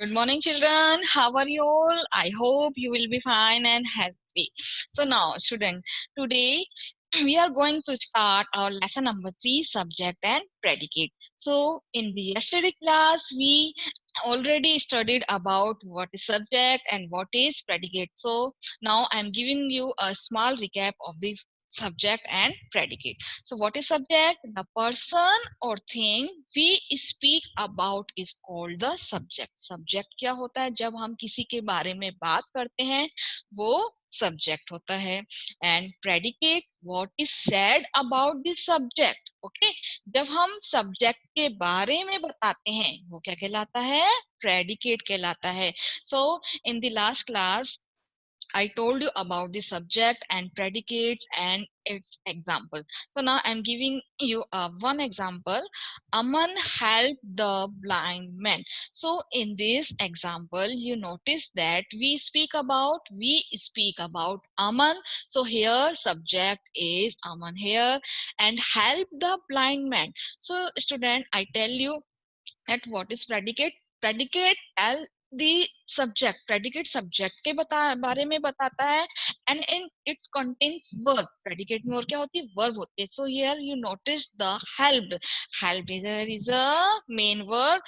Good morning, children. How are you all? I hope you will be fine and happy. So now, student, today we are going to start our lesson number 3, subject and predicate. So in the yesterday class, we already studied about what is subject and what is predicate. So now I'm giving you a small recap of the subject and predicate. So what is subject? The person or thing we speak about is called the subject. Subject क्या होता है? जब हम किसी के बारे में बात करते हैं वो subject होता है. And predicate, what is said about the subject. Okay, जब हम subject के बारे में बताते हैं वो क्या कहलाता है? Predicate कहलाता है. So in the last class I told you about the subject and predicates and its example. So now I'm giving you one example. Aman helped the blind man. So in this example, you notice that we speak about Aman. So here subject is Aman here and help the blind man. So student, I tell you that what is predicate. Predicate tell the subject. Predicate subject के बारे में बताता है and in it contains verb. Predicate में और क्या होती है? Verb होती है. So here you notice the helped. Helped is a main verb.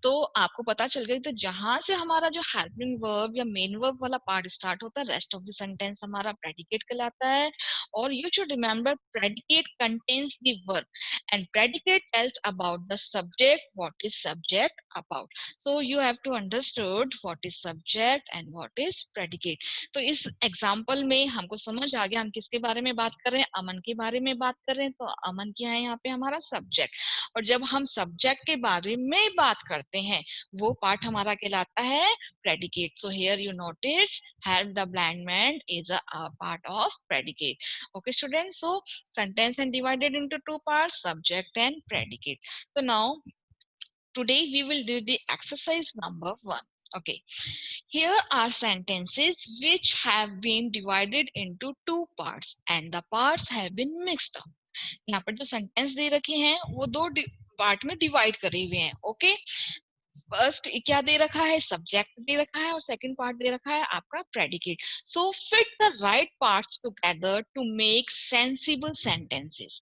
तो आपको पता चल गया तो जहां से हमारा जो हेल्पिंग वर्ब या मेन वर्ब वाला पार्ट स्टार्ट होता है रेस्ट ऑफ द सेंटेंस हमारा प्रेडिकेट कहलाता है. और you should remember predicate contains the verb and predicate tells about the subject, what is subject about. So you have to understood what is subject and what is predicate. तो इस example में हमको समझ आ गया हम किसके बारे में बात कर रहे हैं. अमन के बारे में बात कर रहे हैं. तो अमन क्या है यहाँ पे हमारा सब्जेक्ट. और जब हम सब्जेक्ट के बारे में बात करते हैं वो पार्ट हमारा कहलाता है predicate. So here you notice help the blind man is a part of predicate. Okay students, so sentence and divided into two parts, subject and predicate. So now today we will do the exercise number 1. Okay, here are sentences which have been divided into two parts and the parts have been mixed up. यहाँ पर जो sentence दे रखे हैं वो दो part में divide करे हुए हैं. ओके, फर्स्ट क्या दे रखा है? सब्जेक्ट दे रखा है और सेकंड पार्ट दे रखा है आपका predicate. So fit the right parts together to make sensible sentences.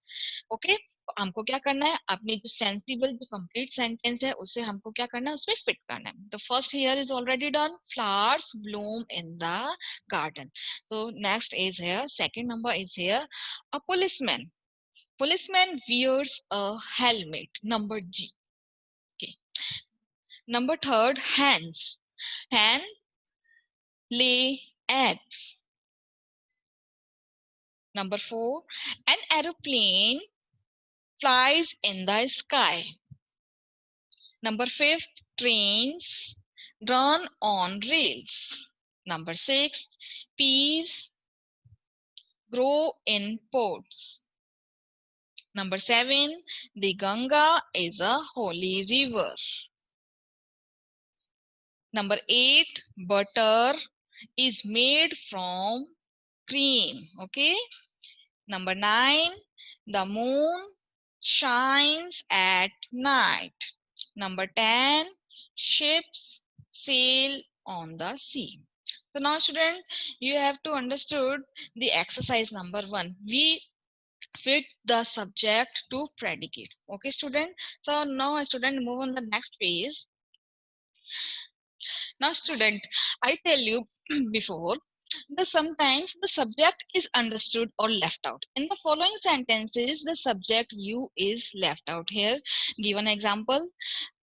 Okay, हमको क्या करना है? अपनी जो सेंसिबल जो कंप्लीट सेंटेंस है उसे हमको क्या करना है? उसमें फिट करना है. The first here is already done. Flowers Bloom in the garden. So next is here, second number is here, a policeman. Policeman wears a helmet. Number G. Okay. Number third, hens. Hen lay eggs. Number 4, an aeroplane flies in the sky. Number 5, trains run on rails. Number 6, peas grow in pots. Number 7, the Ganga is a holy river. Number 8, butter is made from cream. Okay. Number 9, the moon shines at night. Number 10, ships sail on the sea. So now student, you have to understood the exercise number 1. We fit the subject to predicate. Okay student. So now student move on the next page. Now student, I tell you before, sometimes the subject is understood or left out. In the following sentences, the subject you is left out. Here, give an example.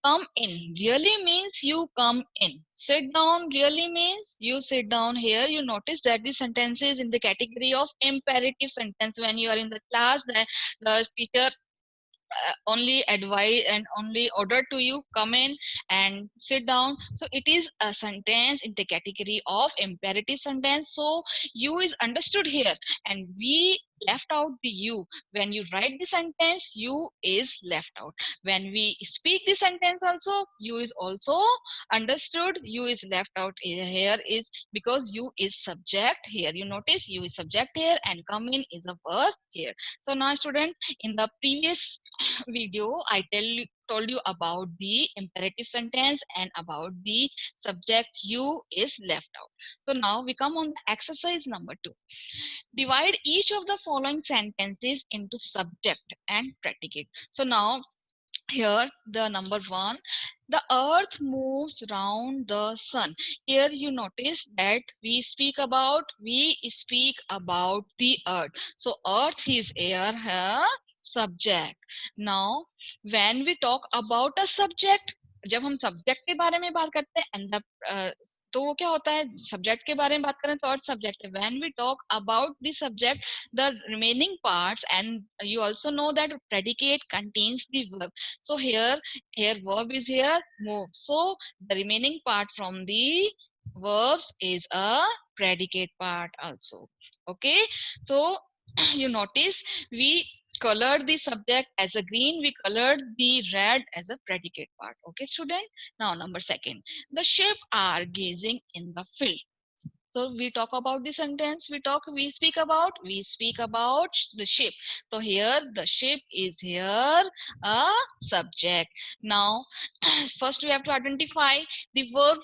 Come in really means you come in. Sit down really means you sit down. Here, you notice that the sentence is in the category of imperative sentence. When you are in the class, the teacher only advise and only order to you come in and sit down. So it is a sentence in the category of imperative sentence. So you is understood here and we left out the you. When you write the sentence, you is left out. When we speak the sentence also, you is also understood, you is left out. Here is because you is subject. Here you notice you is subject here and come in is a verb here. So now student, in the previous video told you about the imperative sentence and about the subject you is left out. So now we come on the exercise number 2. Divide each of the following sentences into subject and predicate. So now here the number 1, the earth moves round the sun. Here you notice that we speak about the earth. So earth is here subject. Now when we talk about a subject, जब हम subject के बारे में बात करते हैं and तो वो क्या होता है, सब्जेक्ट के बारे में बात करें तो अर्थ सब्जेक्ट है. When we talk about the subject, the remaining parts, and you also know that predicate contains the verb. So here verb is here move, so the remaining part from the verbs is a predicate part also. Okay, so you notice we colored the subject as a green, we colored the red as a predicate part. Okay student, now number 2, the sheep are gazing in the field. So we talk about the sentence, we speak about the ship. So here the ship is here a subject. Now first we have to identify the verb.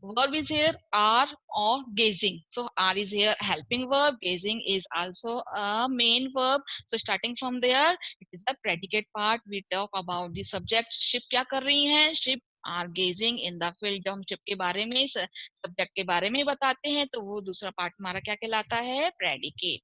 Verb is here are or gazing. So are is here helping verb, gazing is also a main verb. So starting from there, it is a predicate part. We talk about the subject, ship क्या कर रही है, ship are gazing in the field. जब हम ship के बारे में subject के बारे में बताते हैं तो वो दूसरा पार्ट हमारा क्या कहलाता है, predicate.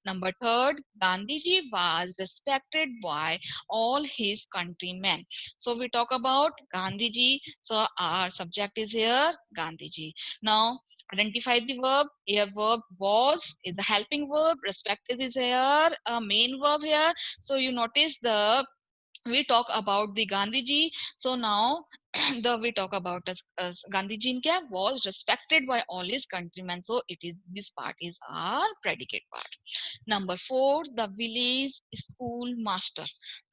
Number 3, Gandhi ji was respected by all his countrymen. So we talk about Gandhi ji, so our subject is here Gandhi ji. Now identify the verb. Here verb was is a helping verb, respected is here a main verb here. So you notice the we talk about the Gandhi ji. So now the we talk about Gandhi ji kya was respected by all his countrymen. So it is this part is our predicate part. Number 4, the village school master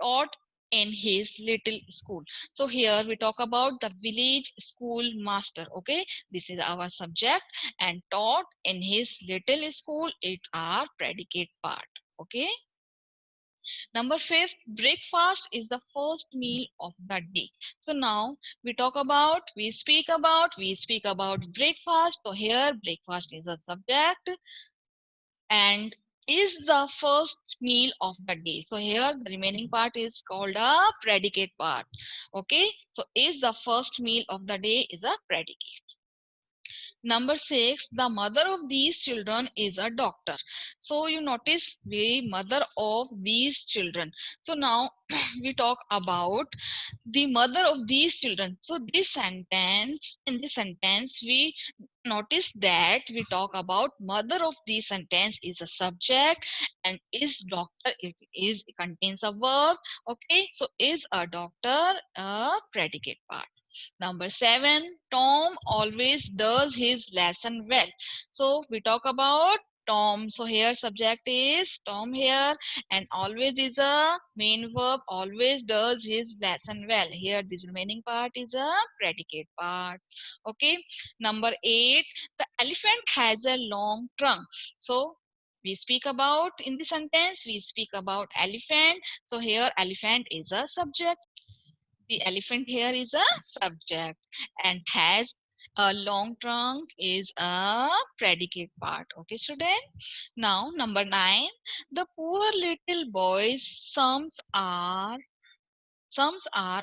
taught in his little school. So here we talk about the village school master. Okay, this is our subject, and taught in his little school, it's our predicate part. Okay. Number 5, breakfast is the first meal of the day. So now we speak about breakfast. So here breakfast is a subject and is the first meal of the day. So here the remaining part is called a predicate part. Okay, so is the first meal of the day is a predicate. Number 6, the mother of these children is a doctor. So you notice the mother of these children. So now we talk about the mother of these children. So in this sentence, we notice that we talk about mother of the sentence is a subject and is doctor, it contains a verb. Okay, so is a doctor a predicate part. Number 7, Tom always does his lesson well. So we talk about Tom. So here subject is Tom here, and always is a main verb, always does his lesson well. Here this remaining part is a predicate part. Okay. Number 8, the elephant has a long trunk. So we speak about in the sentence, we speak about elephant. So here elephant is a subject. The elephant here is a subject and has a long trunk is a predicate part. Okay, student. Now, number 9, the poor little boy's sums are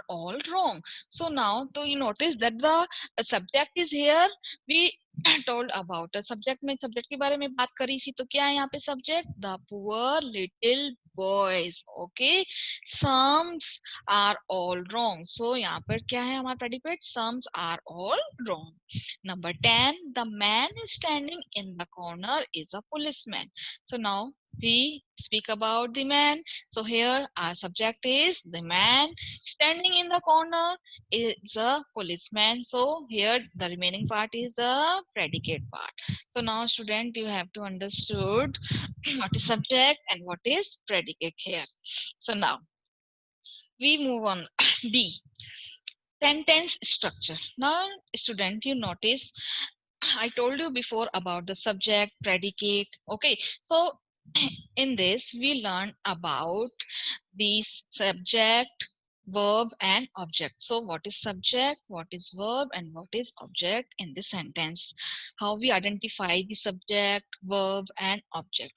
all wrong. So now, so you notice that the subject is here. We told about the subject में subject के बारे में बात करी थी तो क्या है यहाँ पे subject, the poor little boys. Okay, sums are all wrong. So यहाँ पर क्या है हमारा predicate, sums are all wrong. Number 10, the man standing in the corner is a policeman. So now we speak about the man. So here our subject is the man, standing in the corner is a policeman. So here the remaining part is a predicate part. So now student, you have to understood what is subject and what is predicate here. So now we move on. D, sentence structure. Now student, you notice I told you before about the subject, predicate. Okay, so in this we learn about the subject, verb and object. So what is subject, what is verb, and what is object in this sentence? How we identify the subject, verb, and object.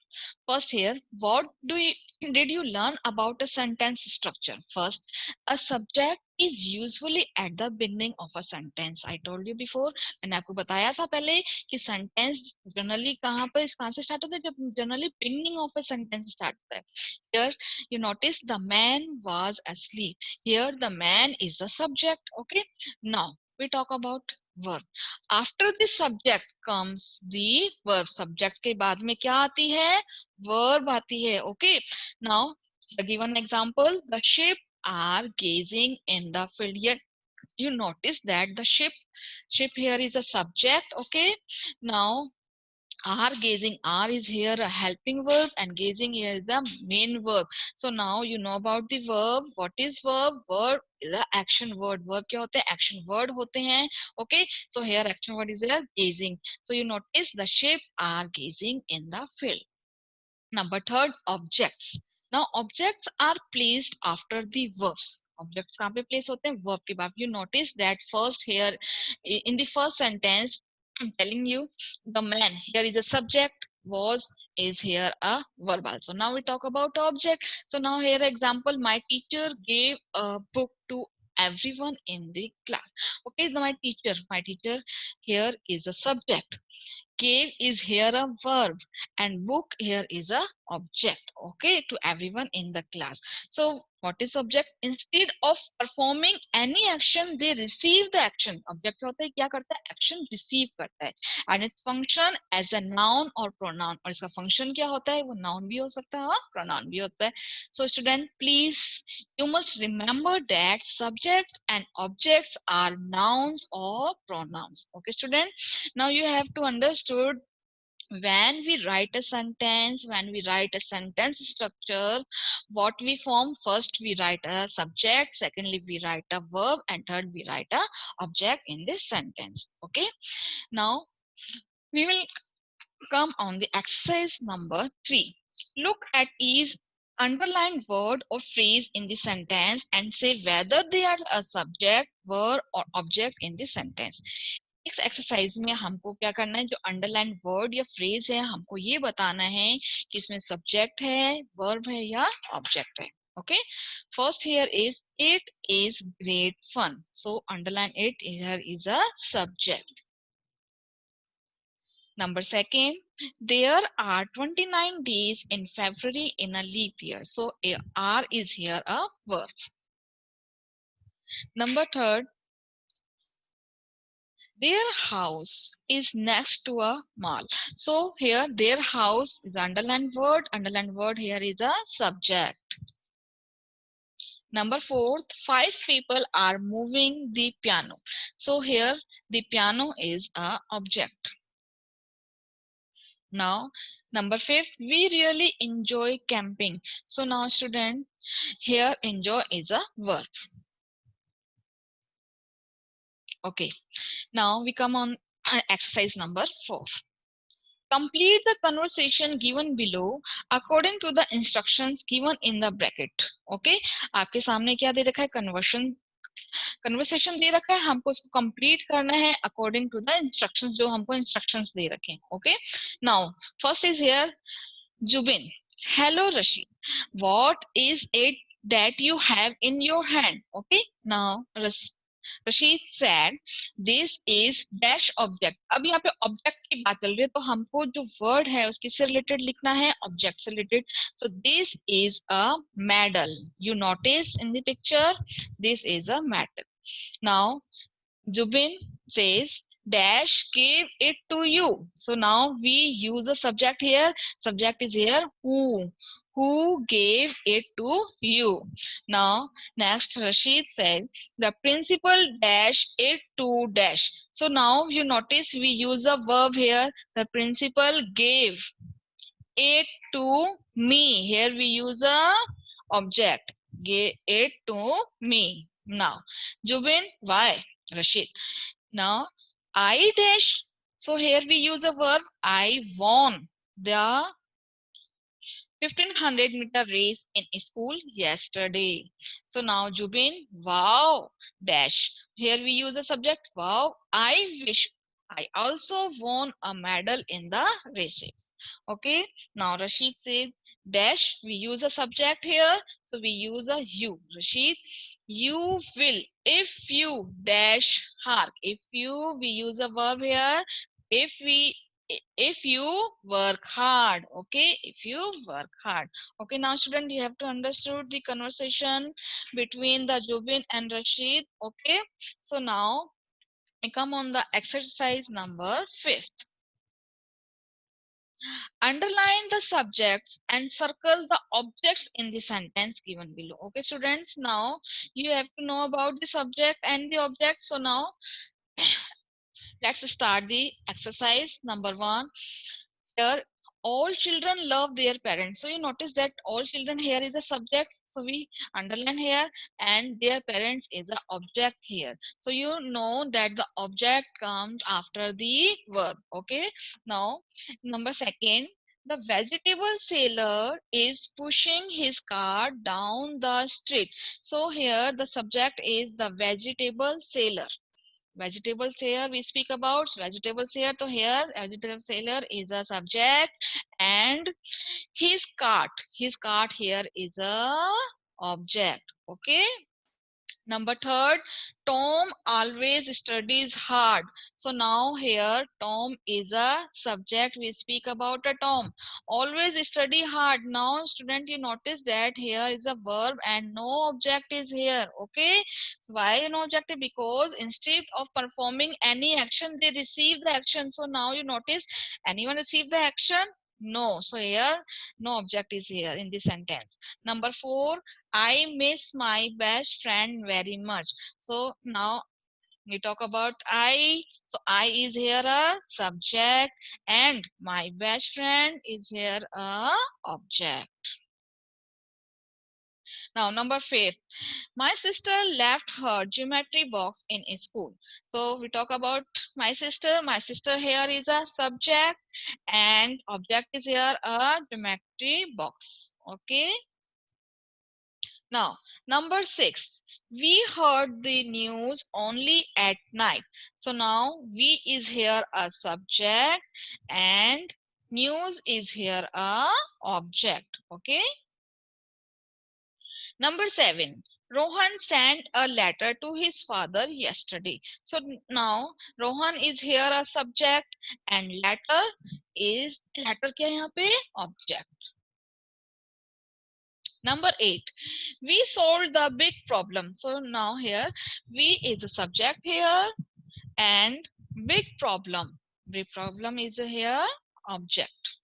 First here, what did you learn about a sentence structure? First, a subject is usually at the beginning of a sentence. I told you before, मैंने आपको बताया था पहले कि sentence generally कहाँ से start होता है, जब generally beginning of a sentence start होता है. Here you notice the man was asleep. Here the man is the subject. Okay, now we talk about verb. After the subject comes the verb. Subject के बाद में क्या आती है? Verb आती है. Okay, now the given example, the sheep are gazing in the field. Here you notice that the sheep here is a subject. Okay, now are gazing, are is here a helping verb and gazing here is the main verb. So now you know about the verb. What is verb? Verb is a action word. Verb क्या होते हैं? Action word होते हैं. Okay, so here action word is there gazing. So you notice the sheep are gazing in the field. Number third, objects. Now objects are placed after the verbs. Objects कहाँ पे place होते हैं? Verb के बाद. You notice that first here in the first sentence I'm telling you the man here is a subject, was is here a verb also. Now we talk about object. So now here example, my teacher gave a book to everyone in the class. Okay, so my teacher here is a subject. Gave is here a verb and book here is a object. Okay, to everyone in the class. So what is object? Instead of performing any action they receive the action. Object क्या होता है? क्या करता है? Action receive करता है and its function as a noun or pronoun. और इसका function क्या होता है? वो noun भी हो सकता है और pronoun भी होता है. So student, please you must remember that subjects and objects are nouns or pronouns. Okay student, now you have to understood when we write a sentence, when we write a sentence structure, what we form. First we write a subject, secondly we write a verb, and third we write a object in this sentence. Okay, now we will come on the exercise number 3. Look at each underlined word or phrase in the sentence and say whether they are a subject, verb or object in the sentence. इस exercise में हमको क्या करना है? जो underline word या phrase है हमको ये बताना है कि इसमें सब्जेक्ट है, वर्ब है या ऑब्जेक्ट है. Okay, first here is it is great fun. So underline it, here is a subject. Number second, there are 29 days in February in a leap year. So R is here a verb. Number third, their house is next to a mall. So here their house is underlined word here is a subject. Number fourth, 5 people are moving the piano. So here the piano is a object. Now number fifth, we really enjoy camping. So now student, here enjoy is a verb. Okay, now we come on exercise number 4. Complete the conversation given below according to the instructions given in the bracket. Okay, आपके सामने क्या दे रखा है? Conversation दे रखा है, हमको उसको complete करना है अकॉर्डिंग टू द इंस्ट्रक्शंस जो हमको इंस्ट्रक्शंस दे रखे हैं. Okay, now first is here Jubin. Hello Rashid. What is it that you have in your hand? Okay, now Rashid said this is dash object. अब यहाँ पे object की बात चल रही है तो हमको जो word है उसके से related लिखना है, object से related. So this is a medal. You notice in the picture, this is a medal. Now Jubin says dash gave it to you. So now we use a subject here. Subject is here who. Who gave it to you? Now next Rashid said the principal dash it to dash. So now you notice we use a verb here. The principal gave it to me. Here we use a object. Gave it to me. Now Jubin, why? Rashid. Now I dash. So here we use a verb I won the 1500-meter race in school yesterday. So now Jubin, wow, dash. Here we use the subject, wow, I wish I also won a medal in the races. Okay, now Rashid says, dash, we use a subject here. So we use a you. Rashid, you will, if you dash hark. If you, we use a verb here. If we, if you work hard. Okay, if you work hard. Okay, now student, you have to understood the conversation between the Jubin and Rashid. Okay, so now we come on the exercise number 5th. Underline the subjects and circle the objects in the sentence given below. Okay, students, now you have to know about the subject and the object. So now let's start the exercise number 1. Here, all children love their parents. So you notice that all children here is a subject. So we underline here, and their parents is a object here. So you know that the object comes after the verb. Okay. Now, number 2. The vegetable seller is pushing his cart down the street. So here the subject is the vegetable seller. Vegetable seller we speak about vegetable seller. So here vegetable seller is a subject, and his cart here is a object. Okay. Number 3, Tom always studies hard. So now here Tom is a subject. We speak about a Tom. Always study hard. Now student, you notice that here is a verb and no object is here. Okay. So why no object? Because instead of performing any action, they receive the action. So now you notice, anyone receive the action? No. So here no object is here in this sentence. Number 4, I miss my best friend very much. So now we talk about I. So I is here a subject, and my best friend is here a object. Now number 5, my sister left her geometry box in school. So we talk about my sister. My sister here is a subject, and object is here a geometry box. Okay. Now, number 6, we heard the news only at night. So now we is here a subject, and news is here a object. Okay. Number 7, Rohan sent a letter to his father yesterday. So now Rohan is here a subject, and letter क्या है यहाँ पे object. Number 8, we solved the big problem. So now here we is a subject here, and big problem. Big problem is here object.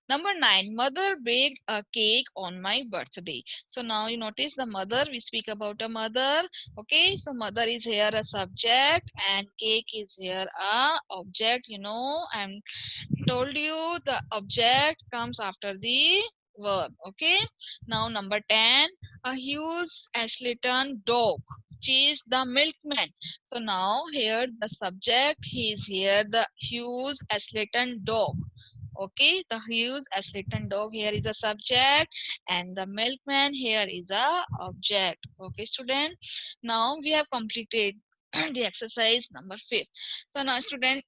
Number 9, mother baked a cake on my birthday. So now you notice the mother, we speak about a mother. Okay, so mother is here a subject, and cake is here a object. You know, I'm told you the object comes after the verb. Okay, now number 10, a huge Asleton dog chased the milkman. So now here the subject, he is here the huge Asleton dog. Okay, the huge Asleton dog here is a subject, and the milkman here is a object. Okay, student, now we have completed the exercise number 5. So now student,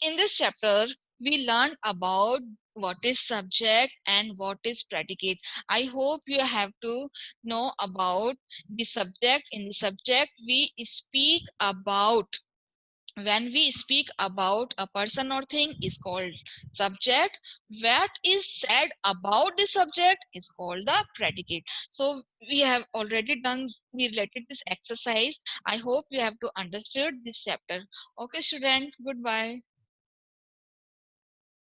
in this chapter, we learned about what is subject and what is predicate. I hope you have to know about the subject. In the subject, we speak about, when we speak about a person or thing is called subject. What is said about the subject is called the predicate. So we have already done the related this exercise. I hope you have to understood this chapter. Okay, student, goodbye.